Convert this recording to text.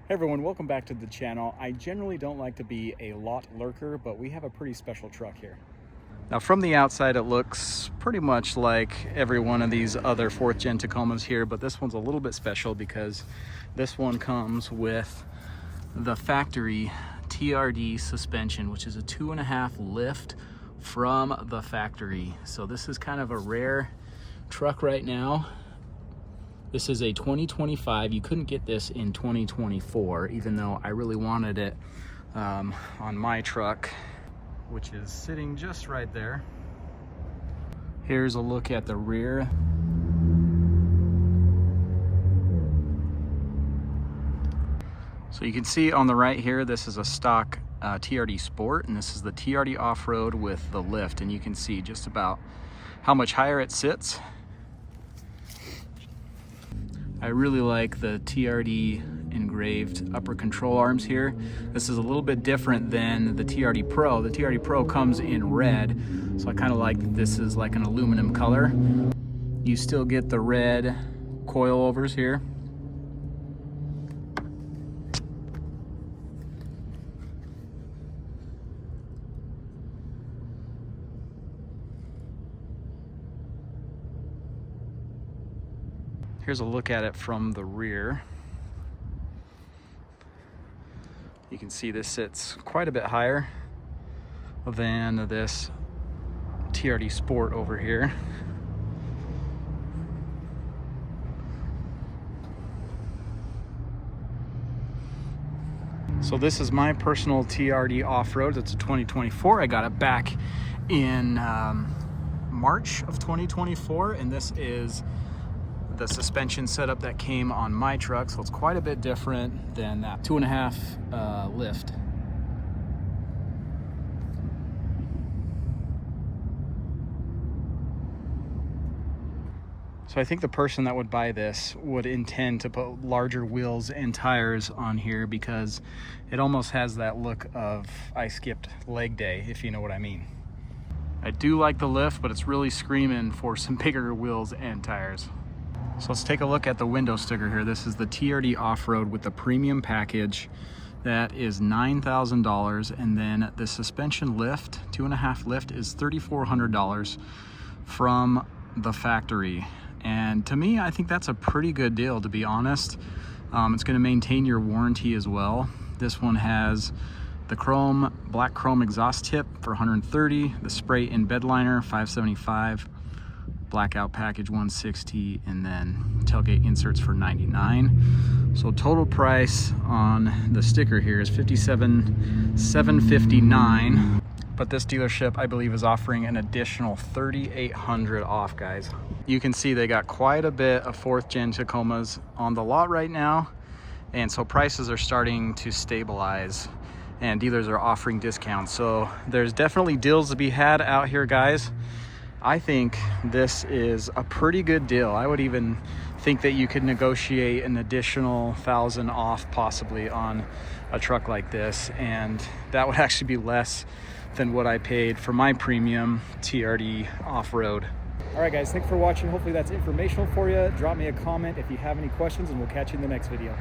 Hey everyone, welcome back to the channel. I generally don't like to be a lot lurker, but we have a pretty special truck here. Now from the outside it looks pretty much like every one of these other 4th gen Tacomas here, but this one's a little bit special because this one comes with the factory TRD suspension, which is a 2.5 lift from the factory. So this is kind of a rare truck right now. This is a 2025. You couldn't get this in 2024, even though I really wanted it on my truck, which is sitting just right there. Here's a look at the rear. So you can see on the right here, this is a stock TRD Sport, and this is the TRD Off-Road with the lift, and you can see just about how much higher it sits. I really like the TRD engraved upper control arms here. This is a little bit different than the TRD Pro. The TRD Pro comes in red, so I kind of like that this is like an aluminum color. You still get the red coilovers here. Here's a look at it from the rear. You can see this sits quite a bit higher than this TRD Sport over here. So this is my personal TRD Off-Road. It's a 2024. I got it back in March of 2024, and this is the suspension setup that came on my truck, so it's quite a bit different than that 2.5 lift. So I think the person that would buy this would intend to put larger wheels and tires on here because it almost has that look of I skipped leg day, if you know what I mean. I do like the lift, but it's really screaming for some bigger wheels and tires. So let's take a look at the window sticker here. This is the TRD Off-Road with the premium package. That is $9,000, and then the suspension lift, 2.5 lift, is $3,400 from the factory. And to me, I think that's a pretty good deal, to be honest. It's going to maintain your warranty as well. This one has the black chrome exhaust tip for $130, the spray in bed liner $575, blackout package $160, and then tailgate inserts for $99. So total price on the sticker here is $57,759, but this dealership I believe is offering an additional $3,800 off, guys. You can see they got quite a bit of 4th gen Tacomas on the lot right now, and so prices are starting to stabilize and dealers are offering discounts. So there's definitely deals to be had out here, guys. I think this is a pretty good deal. I would even think that you could negotiate an additional $1,000 off possibly on a truck like this, and that would actually be less than what I paid for my premium TRD Off-Road. All right, guys, thanks for watching. Hopefully that's informational for you. Drop me a comment if you have any questions, and we'll catch you in the next video.